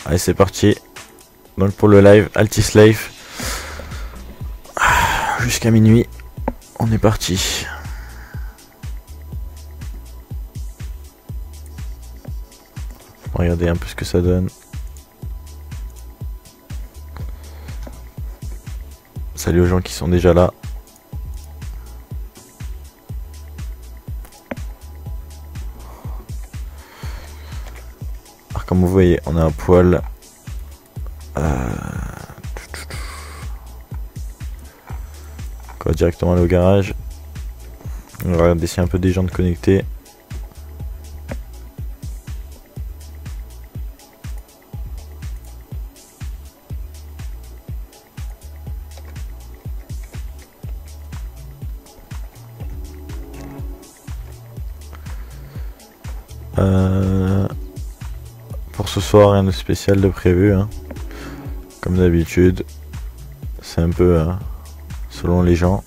Allez, c'est parti. Donc pour le live Altislave jusqu'à minuit, on est parti. Regardez un peu ce que ça donne. Salut aux gens qui sont déjà là. Alors comme vous voyez, on a un poil. On va directement aller au garage. On va regarder s'il y a un peu des gens de connectés. Pour ce soir, rien de spécial de prévu, hein. Comme d'habitude, c'est un peu selon les gens.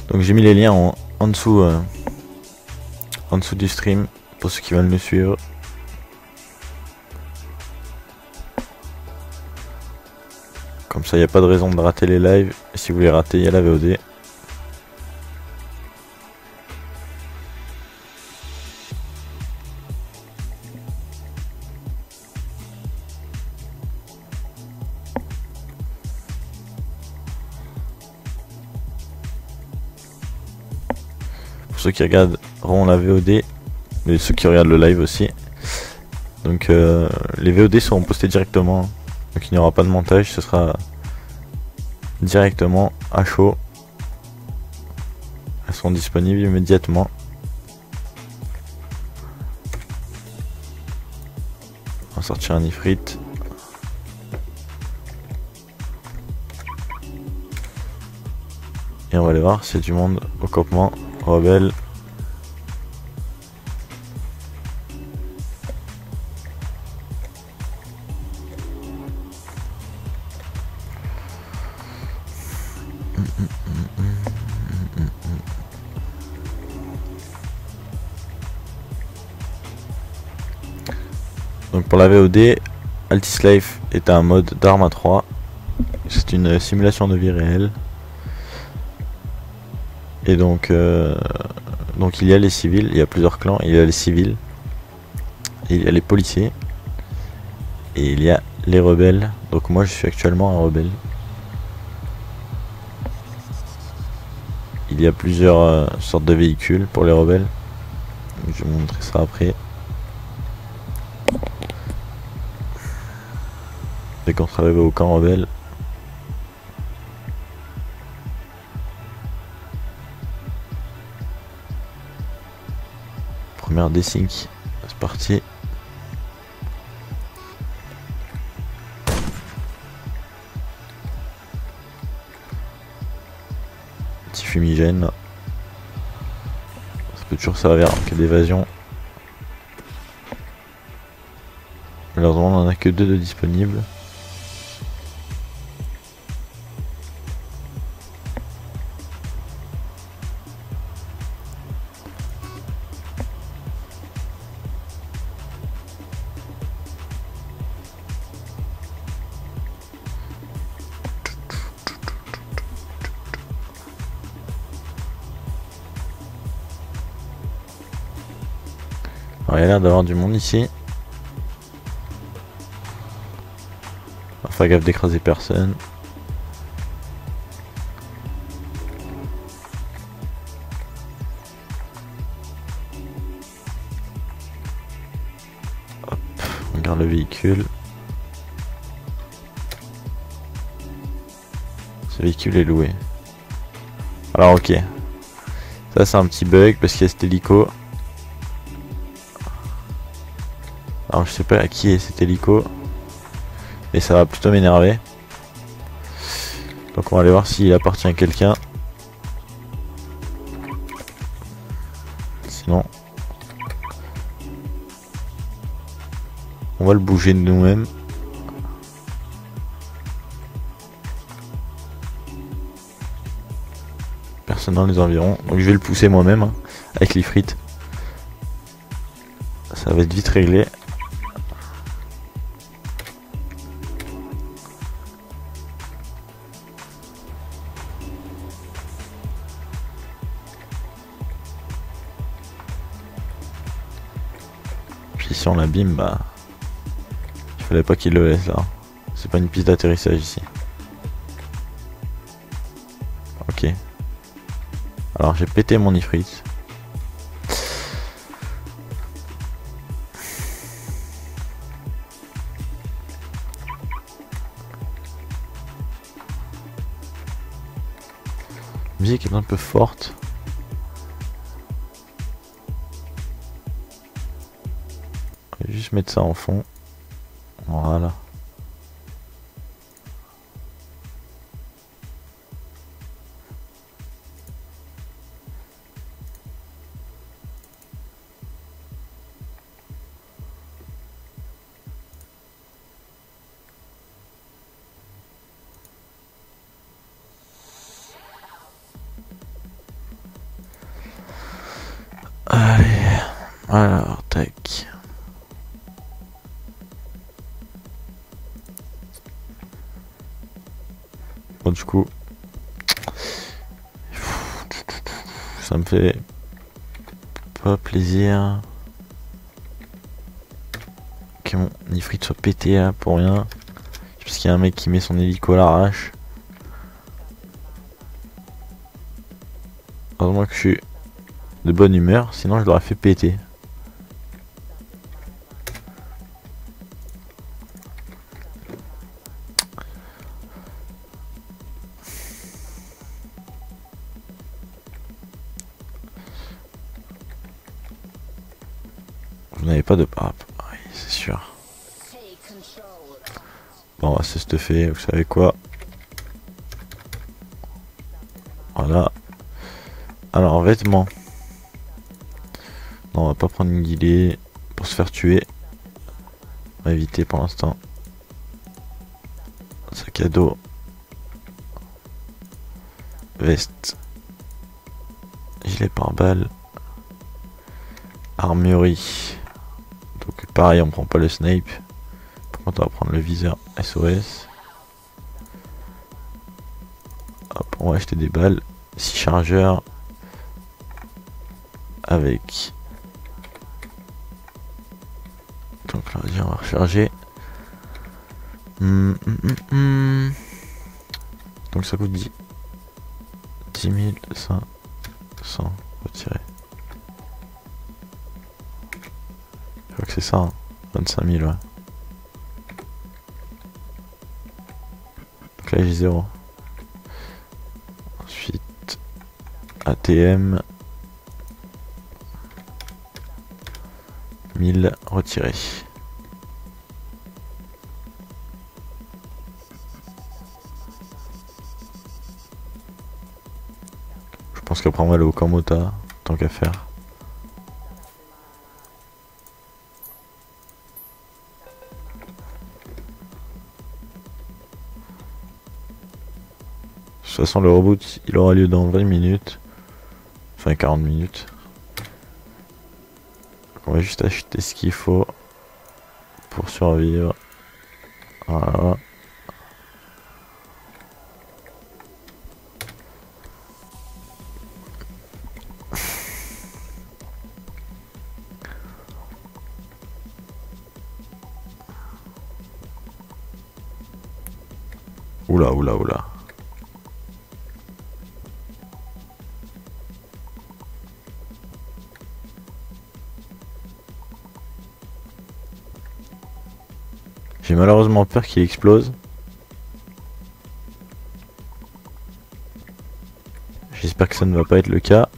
Donc j'ai mis les liens en dessous du stream pour ceux qui veulent nous suivre. Comme ça, il n'y a pas de raison de rater les lives. Et si vous les ratez, il y a la VOD. Pour ceux qui regarderont la VOD, mais ceux qui regardent le live aussi. Donc les VOD seront postés directement. Donc il n'y aura pas de montage, ce sera directement à chaud. Elles seront disponibles immédiatement. On va sortir un ifrit. Et on va aller voir s'il y a du monde au campement rebelle. Donc pour la VOD, Altislave est un mode d'Arma 3. C'est une simulation de vie réelle. Et donc il y a les civils, il y a plusieurs clans, il y a les civils, il y a les policiers, et il y a les rebelles. Donc moi je suis actuellement un rebelle. Il y a plusieurs sortes de véhicules pour les rebelles. Je vais vous montrer ça après. Dès qu'on sera arrivé au camp rebelle. Première desync, c'est parti. Petit fumigène. Ça peut toujours servir en cas d'évasion. Malheureusement on n'en a que 2 de disponibles. Alors, il y a l'air d'avoir du monde ici. On va faire gaffe d'écraser personne. Hop, on regarde le véhicule. Ce véhicule est loué. Alors ok. Ça c'est un petit bug parce qu'il y a cet hélico. Alors je sais pas à qui est cet hélico. Et ça va plutôt m'énerver. Donc on va aller voir s'il appartient à quelqu'un. Sinon on va le bouger de nous-mêmes. personne dans les environs. Donc je vais le pousser moi-même hein, avec l'ifrit. Ça va être vite réglé. Puis si on l'abîme, bah... il fallait pas qu'il le laisse là. C'est pas une piste d'atterrissage ici. Ok. Alors j'ai pété mon ifrit. La musique est un peu forte. Je vais juste mettre ça en fond. Voilà. Allez, alors, tac. Bon, du coup, ça me fait pas plaisir que mon ifrit soit pété là pour rien. Parce qu'il y a un mec qui met son hélico à l'arrache. Heureusement que je suis de bonne humeur, sinon je l'aurais fait péter. Vous n'avez pas de parapluie, oui, c'est sûr. Bon, c'est ce fait, vous savez quoi? Voilà. Alors, vêtements. Non, on va pas prendre une guilée pour se faire tuer. On va éviter pour l'instant. Sac à dos. Veste. Gilet pare-balles. Armurerie. Donc pareil, on prend pas le snipe. Par contre, on va prendre le viseur SOS. Hop, on va acheter des balles. 6 chargeurs. Avec... donc là, on va recharger. Donc ça coûte 10 500 retiré. Je crois que c'est ça, hein. 25 000, ouais. Donc là j'ai 0. Ensuite, ATM. 1000 retirés. Je pense qu'après on va aller au Kamota, tant qu'à faire. De toute façon le reboot il aura lieu dans 20 minutes. Enfin 40 minutes. Donc on va juste acheter ce qu'il faut pour survivre. Voilà. Oula, oula, oula. J'ai malheureusement peur qu'il explose. J'espère que ça ne va pas être le cas.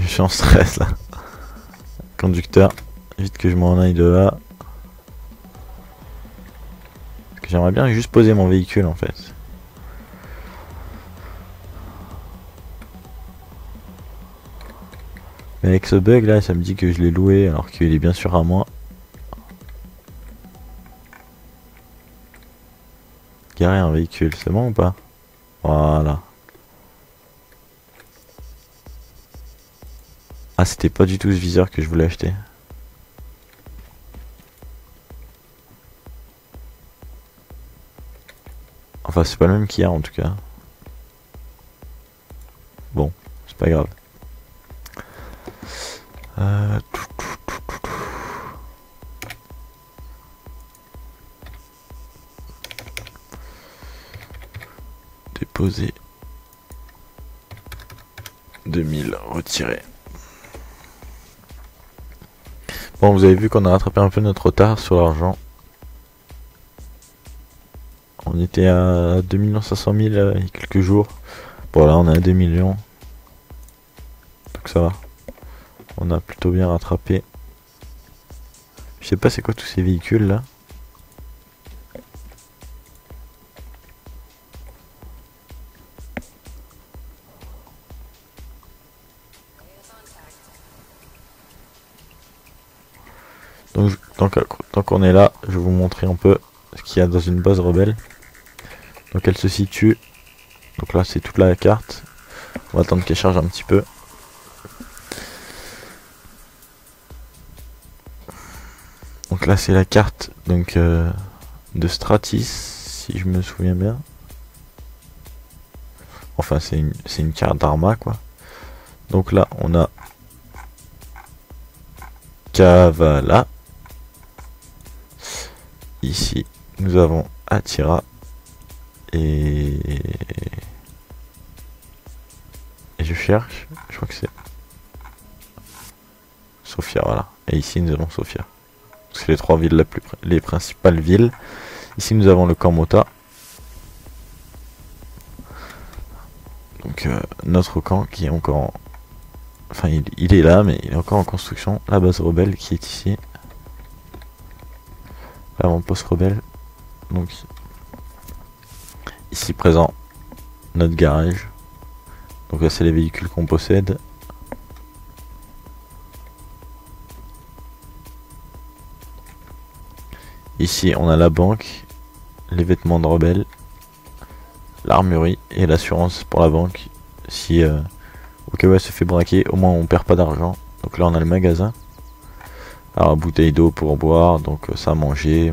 Je suis en stress là. Conducteur, vite que je m'en aille de là. Parce que j'aimerais bien juste poser mon véhicule en fait. Mais avec ce bug là, ça me dit que je l'ai loué alors qu'il est bien sûr à moi. garer un véhicule, c'est bon ou pas? Voilà. Ah, c'était pas du tout ce viseur que je voulais acheter. Enfin, c'est pas le même qu'hier en tout cas. Bon, c'est pas grave. Euh... Déposer. 2000 retirés. Bon, vous avez vu qu'on a rattrapé un peu notre retard sur l'argent. On était à 2 500 000 il y a quelques jours. Bon, là, on est à 2 millions. Donc ça va. On a plutôt bien rattrapé. Je sais pas c'est quoi tous ces véhicules là. Donc tant qu'on est là, je vais vous montrer un peu ce qu'il y a dans une base rebelle. Donc elle se situe. Donc là c'est toute la carte. On va attendre qu'elle charge un petit peu. Donc là c'est la carte donc de Stratis, si je me souviens bien. Enfin c'est une carte d'Arma quoi. Donc là on a Kavala. Ici nous avons Attira et je cherche, je crois que c'est Sofia, voilà. Et ici nous avons Sofia. C'est les trois villes les principales villes. Ici nous avons le camp Mota. Donc notre camp qui est encore en... Enfin il est là mais il est encore en construction. La base rebelle qui est ici. L'avant-poste rebelle. Donc ici présent notre garage. Donc là c'est les véhicules qu'on possède. Ici on a la banque, les vêtements de rebelle, l'armurerie et l'assurance pour la banque. Si au cas où elle se fait braquer, au moins on perd pas d'argent. Donc là on a le magasin. Alors bouteille d'eau pour boire, donc ça manger.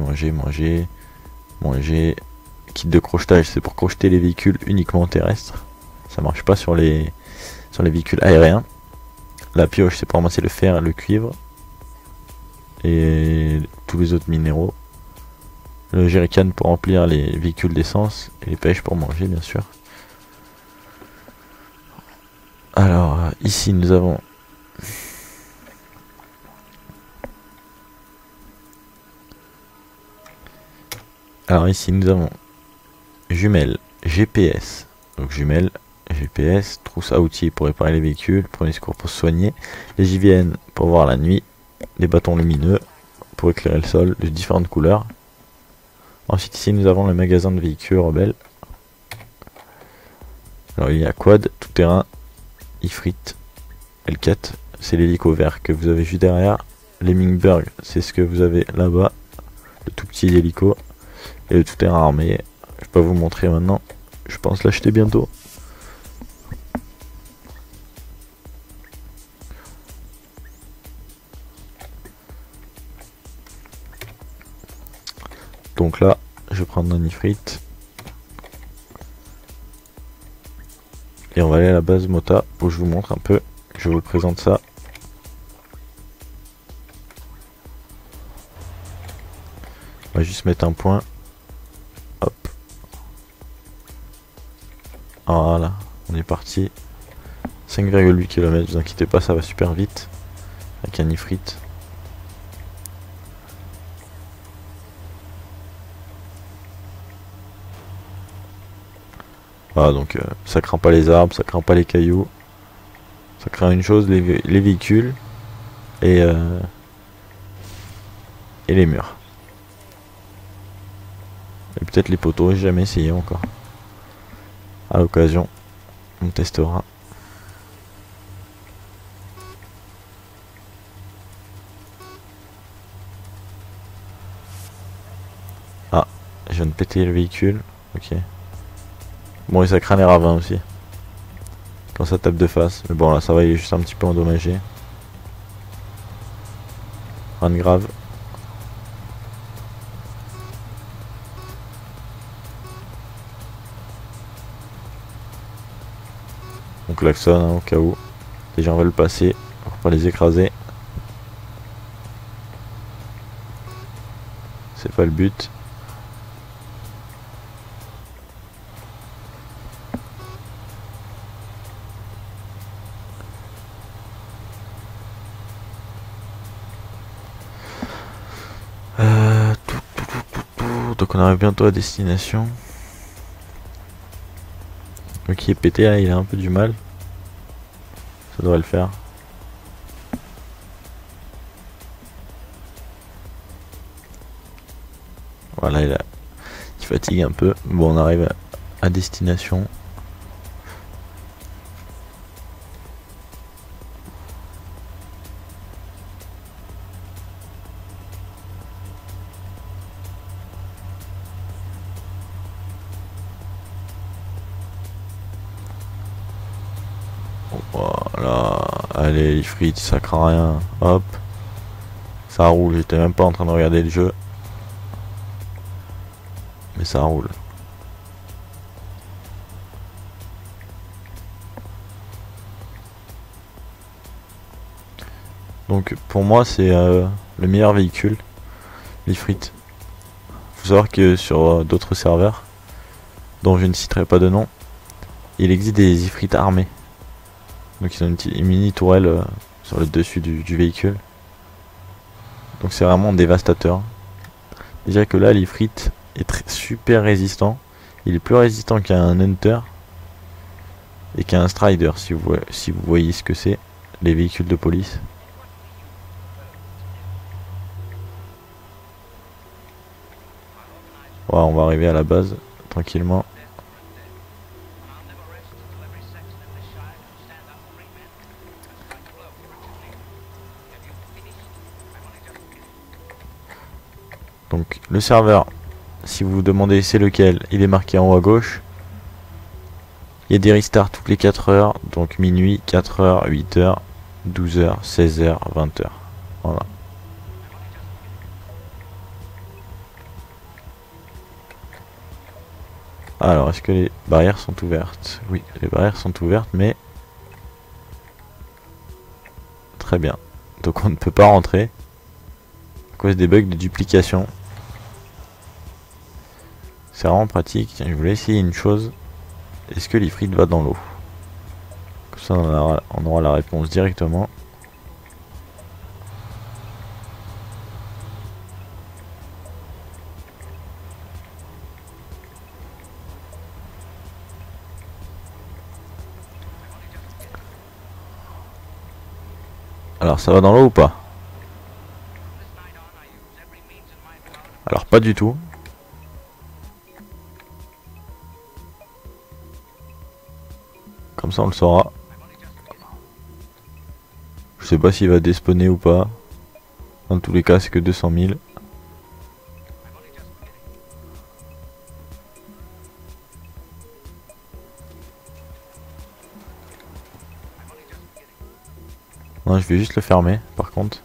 Kit de crochetage, c'est pour crocheter les véhicules uniquement terrestres. Ça marche pas sur les véhicules aériens. La pioche c'est pour ramasser le fer, le cuivre et tous les autres minéraux. Le jerrycan pour remplir les véhicules d'essence et les pêches pour manger bien sûr. Alors ici nous avons jumelles GPS. Donc jumelles GPS, trousse à outils pour réparer les véhicules, premier secours pour se soigner, les JVN pour voir la nuit, des bâtons lumineux pour éclairer le sol de différentes couleurs. Ensuite ici nous avons le magasin de véhicules rebelles. Alors il y a quad, tout terrain, Ifrit, L4, c'est l'hélico vert que vous avez vu derrière. Lemmingberg, c'est ce que vous avez là-bas, le tout petit hélico. Et le tout terrain armé, je vais pas vous montrer maintenant, je pense l'acheter bientôt. Donc là, je vais prendre un Ifrit. Et on va aller à la base Mota où je vous montre un peu, je vous présente ça. On va juste mettre un point. Hop. Voilà, on est parti. 5,8 km, vous inquiétez pas, ça va super vite. Avec un Ifrit. Voilà, donc ça craint pas les arbres, ça craint pas les cailloux. Ça craint une chose, les véhicules et les murs. Et peut-être les poteaux, j'ai jamais essayé encore. À l'occasion, on testera. Ah, je viens de péter le véhicule. Ok. Bon, et ça craint les ravins aussi. Quand ça tape de face. Mais bon, là, ça va, il est juste un petit peu endommagé. Rien de grave. Donc klaxon, hein, au cas où. Les gens veulent passer pour pas les écraser. C'est pas le but. Donc on arrive bientôt à destination. Ok, pété là, il a un peu du mal. Ça devrait le faire. Voilà, il fatigue un peu. Bon, on arrive à destination. Voilà, allez les frites, ça craint rien. Hop, ça roule. J'étais même pas en train de regarder le jeu, mais ça roule. Donc pour moi c'est le meilleur véhicule, l'Ifrit. Faut savoir que sur d'autres serveurs, dont je ne citerai pas de nom, il existe des Ifrits armés. Donc ils ont une mini tourelle sur le dessus du véhicule. Donc c'est vraiment dévastateur. Déjà que là l'Ifrit est super résistant. Il est plus résistant qu'un Hunter et qu'un Strider, si vous voyez ce que c'est, les véhicules de police. Ouais, on va arriver à la base tranquillement. Donc le serveur, si vous vous demandez c'est lequel, il est marqué en haut à gauche. Il y a des restarts toutes les 4 heures, donc minuit, 4 heures, 8 heures, 12 heures, 16 heures, 20 heures. Voilà. Alors, est-ce que les barrières sont ouvertes? Oui, les barrières sont ouvertes, mais... Très bien. Donc on ne peut pas rentrer à cause des bugs de duplication. C'est vraiment pratique. Tiens, je voulais essayer une chose. Est-ce que l'Ifrit va dans l'eau? Comme ça on aura la réponse directement. Alors ça va dans l'eau ou pas? Alors pas du tout. Comme ça on le saura. Je sais pas s'il va despawner ou pas. Dans tous les cas c'est que 200 000. Non, je vais juste le fermer par contre.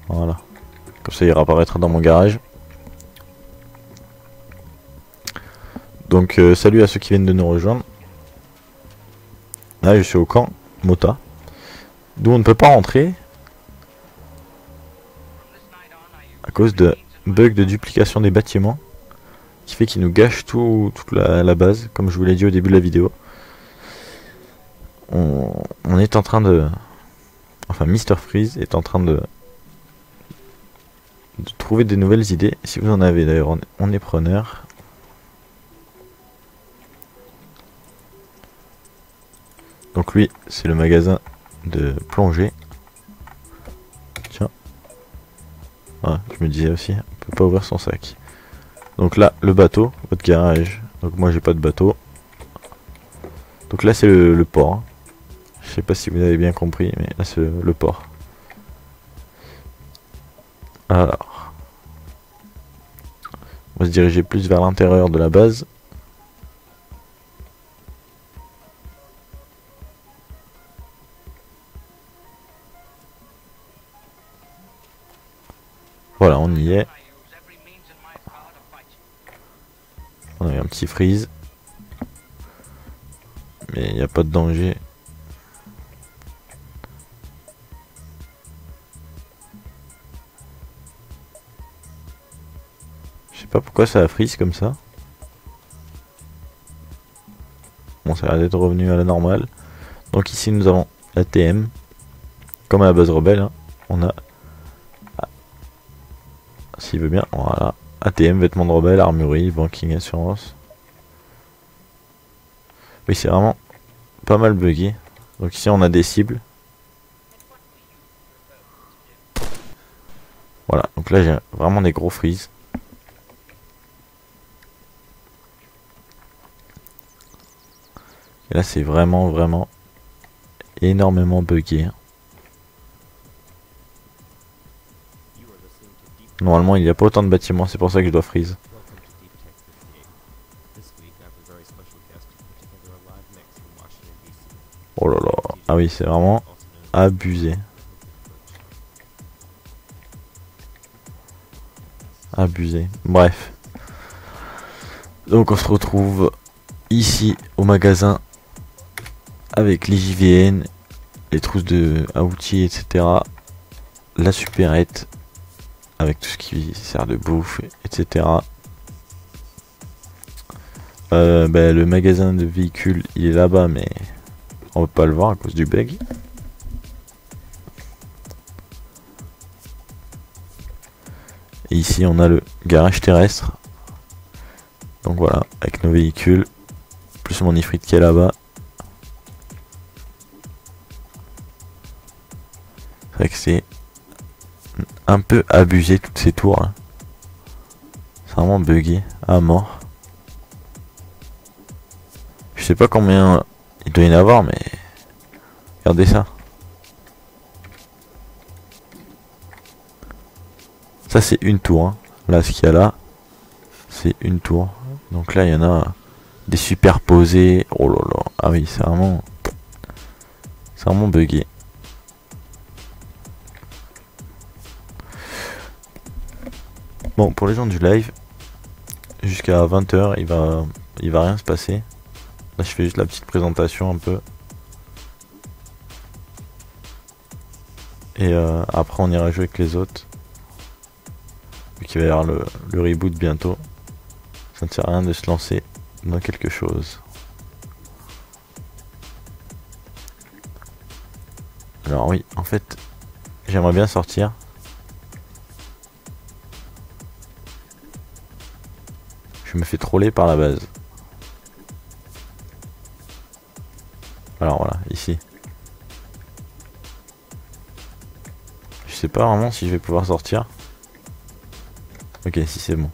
Voilà. Comme ça il réapparaîtra dans mon garage. Donc salut à ceux qui viennent de nous rejoindre. Là je suis au camp Mota, d'où on ne peut pas rentrer à cause de bugs de duplication des bâtiments qui fait qu'il nous gâche toute la base, comme je vous l'ai dit au début de la vidéo. On est en train de... Enfin, Mr Freeze est en train de trouver des nouvelles idées. Si vous en avez d'ailleurs, on est preneur. Donc lui, c'est le magasin de plongée. Tiens. Ah, je me disais aussi, on peut pas ouvrir son sac. Donc là, le bateau, votre garage. Donc moi, j'ai pas de bateau. Donc là, c'est le port. Hein. Je sais pas si vous avez bien compris, mais là, c'est le port. Alors. On va se diriger plus vers l'intérieur de la base. Voilà, on y est. On a eu un petit freeze. Mais il n'y a pas de danger. Je sais pas pourquoi ça a freeze comme ça. Bon, ça a l'air d'être revenu à la normale. Donc ici nous avons l'ATM. Comme à la base rebelle, hein. On a... S'il veut bien, voilà. ATM, vêtements de rebelle, armurerie, banking, assurance. Oui, c'est vraiment pas mal buggé. Donc ici on a des cibles. Voilà, donc là j'ai vraiment des gros freeze. Et là c'est vraiment énormément buggé. Normalement il n'y a pas autant de bâtiments, c'est pour ça que je dois freeze. Oh là là, ah oui c'est vraiment abusé. Abusé, bref. Donc on se retrouve ici au magasin avec les JVN, les trousses à outils, etc. La supérette avec tout ce qui sert de bouffe, etc. Le magasin de véhicules il est là-bas, mais on peut pas le voir à cause du bug. Et ici on a le garage terrestre. Donc voilà, avec nos véhicules, plus mon ifrit qui est là-bas. C'est vrai que c'est un peu abusé toutes ces tours là. C'est vraiment bugué à mort. Je sais pas combien il doit y en avoir, mais regardez ça. Ça c'est une tour, hein. Là ce qu'il y a là, c'est une tour. Donc là il y en a des superposés. Oh là là, ah oui c'est vraiment bugué. Bon, pour les gens du live, jusqu'à 20 h il va rien se passer. Là je fais juste la petite présentation un peu. Et après on ira jouer avec les autres. Vu qu'il va y avoir le reboot bientôt. Ça ne sert à rien de se lancer dans quelque chose. Alors oui, en fait, j'aimerais bien sortir. Je me fais troller par la base. Alors voilà, ici. Je sais pas vraiment si je vais pouvoir sortir. Ok, si c'est bon.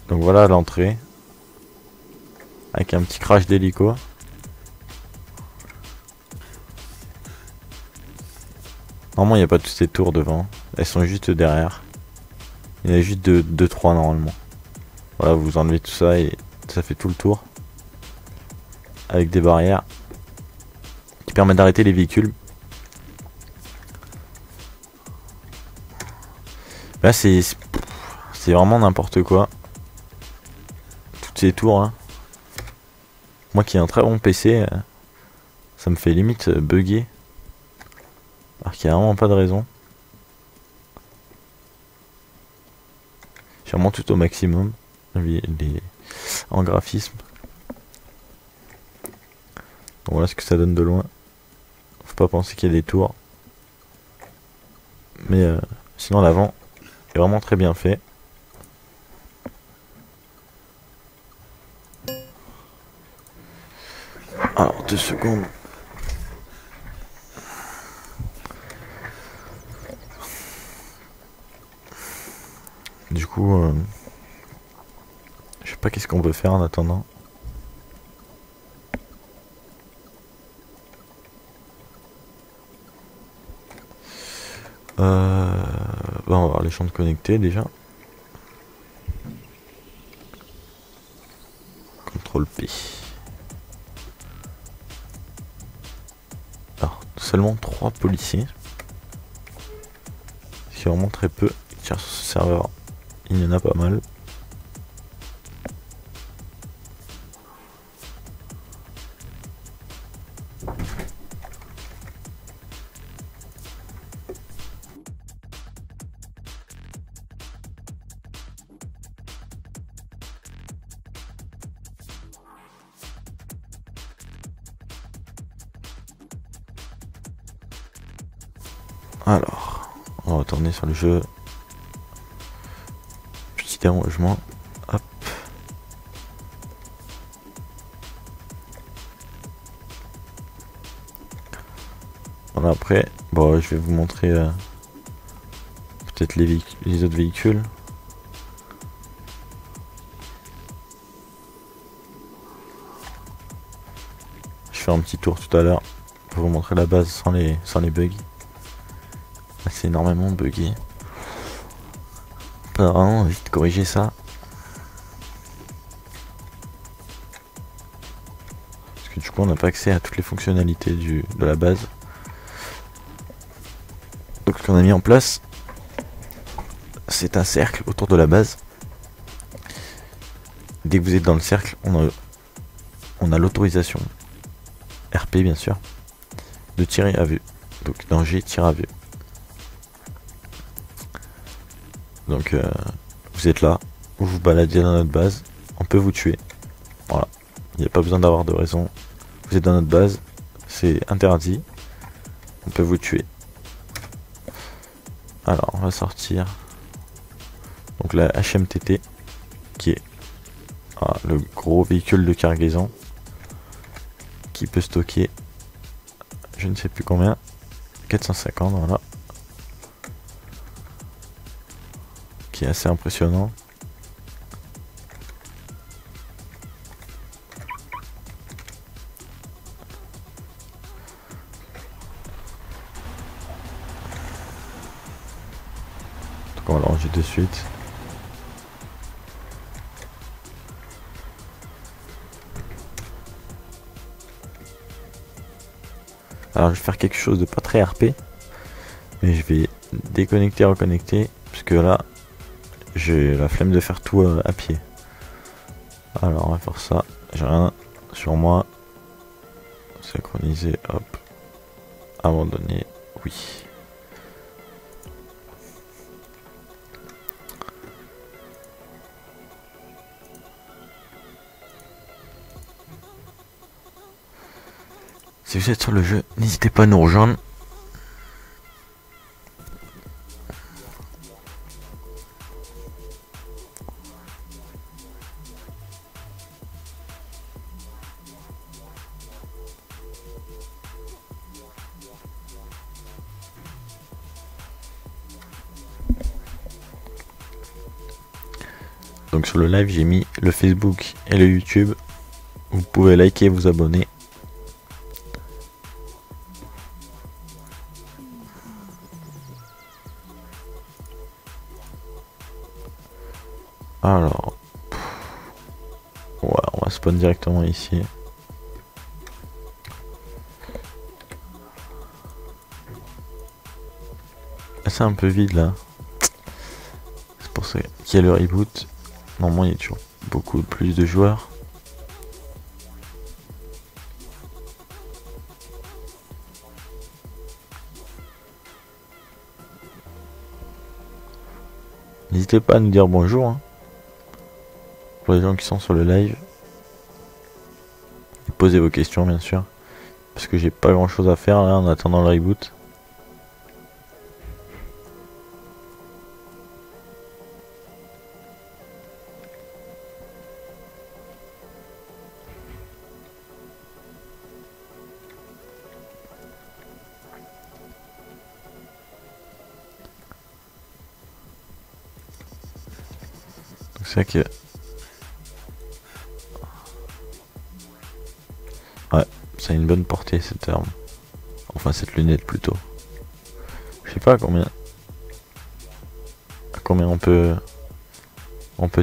Donc voilà l'entrée. Avec un petit crash d'hélico. Normalement il n'y a pas toutes ces tours devant. Elles sont juste derrière. Il y en a juste 2-3 normalement. Voilà, vous enlevez tout ça et ça fait tout le tour. Avec des barrières qui permettent d'arrêter les véhicules. Là c'est vraiment n'importe quoi. Toutes ces tours hein. Moi qui ai un très bon PC, ça me fait limite bugger. Alors qu'il n'y a vraiment pas de raison. Je remonte tout au maximum en graphisme. Donc voilà ce que ça donne de loin. Faut pas penser qu'il y a des tours. Mais sinon l'avant est vraiment très bien fait. Alors 2 secondes. Du coup, je sais pas qu'est-ce qu'on peut faire en attendant. Bah, on va voir les champs connectés déjà. CTRL P. Alors, seulement 3 policiers. C'est vraiment très peu. Car sur ce serveur, il y en a pas mal. Alors, on va retourner sur le jeu. Petit arrangement. Hop. Voilà, après, bon, je vais vous montrer peut-être les autres véhicules. Je fais un petit tour tout à l'heure pour vous montrer la base sans les bugs. C'est énormément buggé. Pas vraiment envie de corriger ça. Parce que du coup on n'a pas accès à toutes les fonctionnalités de la base. Donc ce qu'on a mis en place, c'est un cercle autour de la base. Dès que vous êtes dans le cercle, on a l'autorisation, RP bien sûr, de tirer à vue. Donc danger, tir à vue. Donc vous êtes là, vous vous baladez dans notre base, on peut vous tuer. Voilà, il n'y a pas besoin d'avoir de raison. Vous êtes dans notre base, c'est interdit, on peut vous tuer. Alors on va sortir donc la HMTT qui est le gros véhicule de cargaison qui peut stocker je ne sais plus combien, 450, voilà, qui est assez impressionnant. Donc on va le ranger de suite. Alors je vais faire quelque chose de pas très RP, mais je vais déconnecter, reconnecter, parce que là j'ai la flemme de faire tout à pied. Alors on va faire ça, j'ai rien sur moi. Synchroniser, hop, abandonner, oui. Si vous êtes sur le jeu, n'hésitez pas à nous rejoindre. Donc sur le live, j'ai mis le Facebook et le YouTube. Vous pouvez liker et vous abonner. Alors, ouais, on va spawn directement ici. C'est un peu vide là. C'est pour ça qu'il y a le reboot. Normalement, il y a toujours beaucoup plus de joueurs. N'hésitez pas à nous dire bonjour. Hein. Pour les gens qui sont sur le live. Et posez vos questions bien sûr. Parce que j'ai pas grand chose à faire là en attendant le reboot. C'est ça que... Ouais, ça a une bonne portée cette arme. Enfin cette lunette plutôt. Je sais pas combien. combien on peut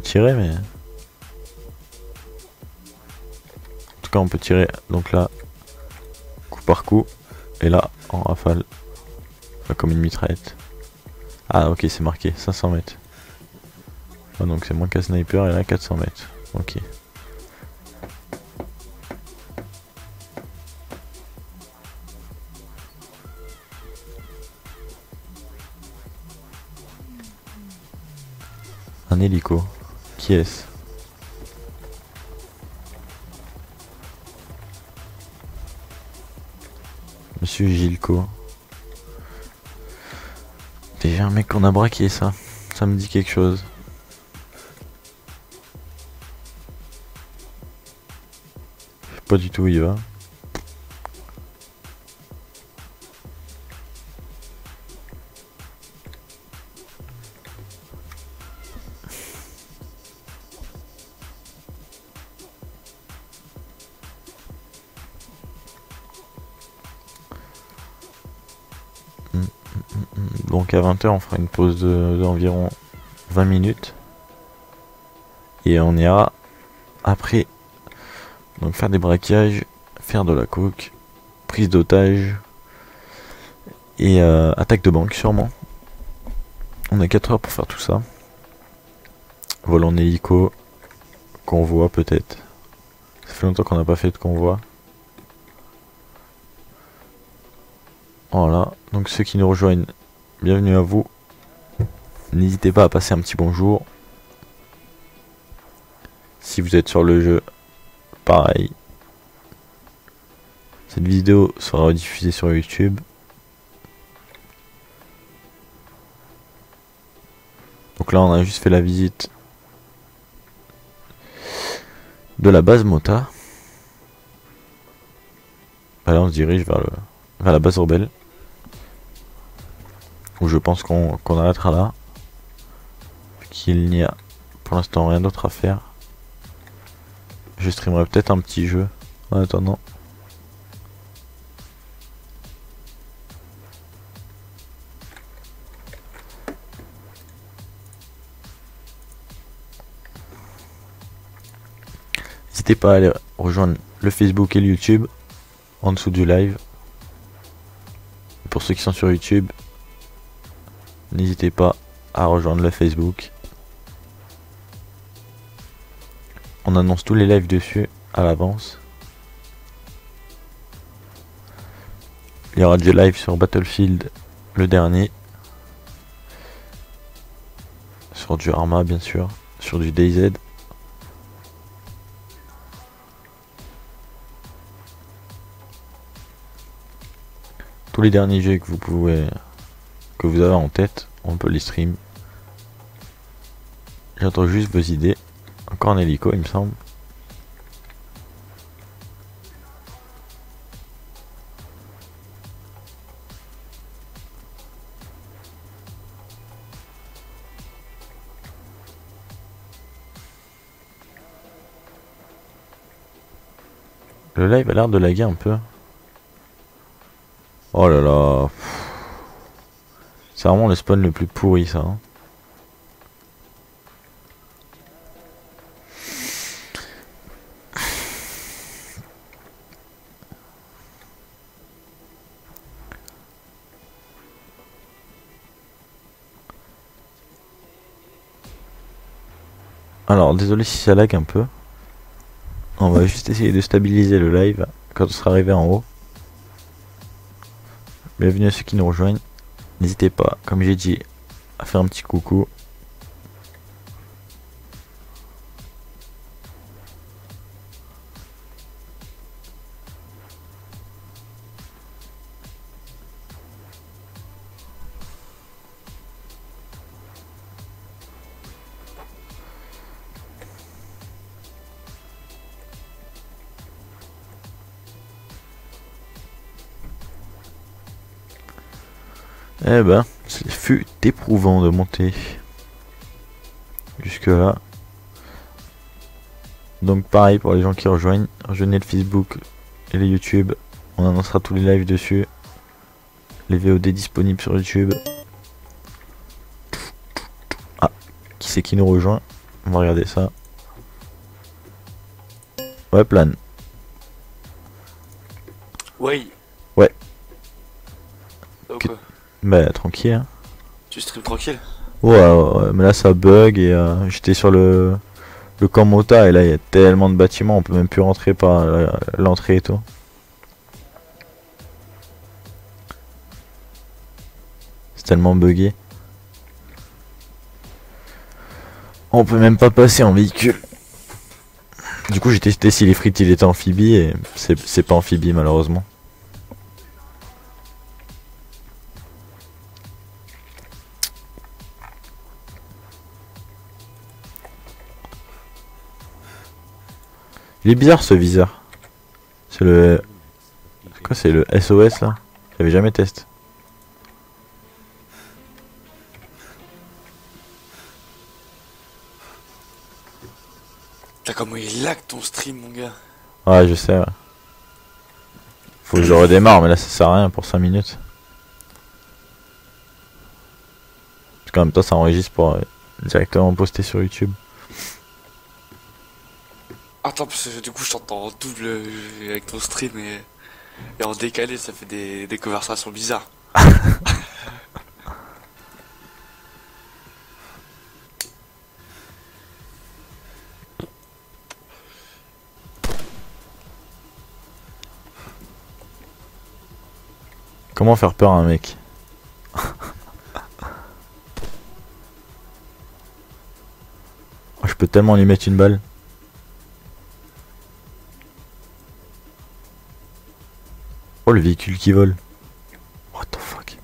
tirer, mais en tout cas on peut tirer donc là coup par coup et là en rafale comme une mitraillette. Ah ok, c'est marqué 500 mètres. Ah, donc c'est moins qu'un sniper et là 400 mètres. Ok. Un hélico. Qui est-ce? Monsieur Gilco. Déjà un mec qu'on a braqué, ça. Ça me dit quelque chose. Je sais pas du tout où il va. Donc à 20 h on fera une pause d'environ 20 minutes. Et on ira après. Donc faire des braquages, faire de la coke, prise d'otage et attaque de banque sûrement. On a 4 heures pour faire tout ça. Vol en hélico, convoi peut-être. Ça fait longtemps qu'on n'a pas fait de convoi. Voilà, donc ceux qui nous rejoignent, bienvenue à vous. N'hésitez pas à passer un petit bonjour. Si vous êtes sur le jeu, pareil. Cette vidéo sera rediffusée sur YouTube. Donc là on a juste fait la visite de la base Mota. Là on se dirige vers la base rebelle. Où je pense qu'on arrêtera là. Qu'il n'y a pour l'instant rien d'autre à faire. Je streamerai peut-être un petit jeu en attendant. N'hésitez pas à aller rejoindre le Facebook et le YouTube en dessous du live. Et pour ceux qui sont sur YouTube, n'hésitez pas à rejoindre le Facebook. On annonce tous les lives dessus à l'avance. Il y aura du live sur Battlefield, le dernier. Sur du Arma bien sûr. Sur du DayZ. Tous les derniers jeux que vous avez en tête, on peut les stream. J'attends juste vos idées. Encore un hélico il me semble. Le live a l'air de laguer un peu. Oh là là. C'est vraiment le spawn le plus pourri ça. Hein. Alors désolé si ça lag un peu. On va juste essayer de stabiliser le live quand on sera arrivé en haut. Bienvenue à ceux qui nous rejoignent. N'hésitez pas, comme j'ai dit, à faire un petit coucou. Eh ben, ce fut éprouvant de monter jusque là. Donc pareil pour les gens qui rejoignent, rejoignez le Facebook et le YouTube. On annoncera tous les lives dessus. Les VOD disponibles sur YouTube. c'est qui nous rejoint. On va regarder ça. Ouais, plane. Ouais. Ouais. Donc, Bah tranquille hein. tu stream tranquille. Ouais, mais là ça bug et j'étais sur le camp Mota et là il y a tellement de bâtiments, on peut même plus rentrer par l'entrée et tout. C'est tellement buggé. On peut même pas passer en véhicule. Du coup j'ai testé si les frites il était amphibie et c'est pas amphibie malheureusement. Il est bizarre ce viseur. C'est le... C'est quoi, c'est le SOS là? J'avais jamais testé. T'as comment il lag ton stream, mon gars. Ouais, je sais, ouais. Faut que je redémarre, mais là ça sert à rien pour 5 minutes. Parce qu'en même temps ça enregistre pour directement poster sur YouTube. Attends, parce que du coup, je t'entends en double avec ton stream et en décalé, ça fait des conversations bizarres. Comment faire peur à un mec? Je peux tellement lui mettre une balle. Oh le véhicule qui vole. What the fuck.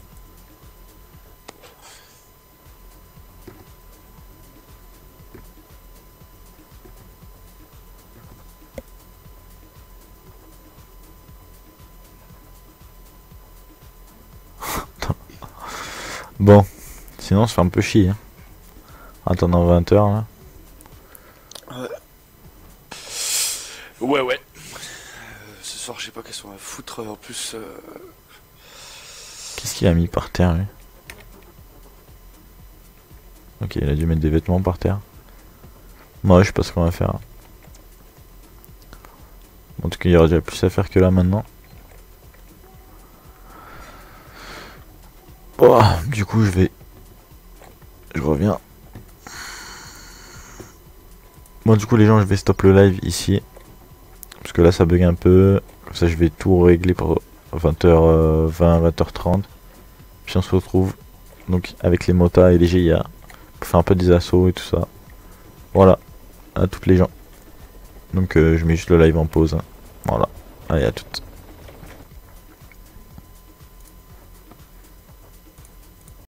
Bon, sinon on se fait un peu chier. Hein. Attendant 20 h là. Ouais. Ce soir, je sais pas qu'elles sont à foutre en plus. Qu'est-ce qu'il a mis par terre lui? Ok, il a dû mettre des vêtements par terre. Moi je sais pas ce qu'on va faire. En tout cas il y aura déjà plus à faire que là maintenant. Oh, du coup je reviens. Bon du coup les gens je vais stop le live ici. Parce que là ça bug un peu. Comme ça je vais tout régler pour 20h20, 20h30. Puis on se retrouve donc avec les motas et les GIA. Pour faire un peu des assauts et tout ça. Voilà. À toutes les gens. Donc je mets juste le live en pause. Voilà. Allez à toutes.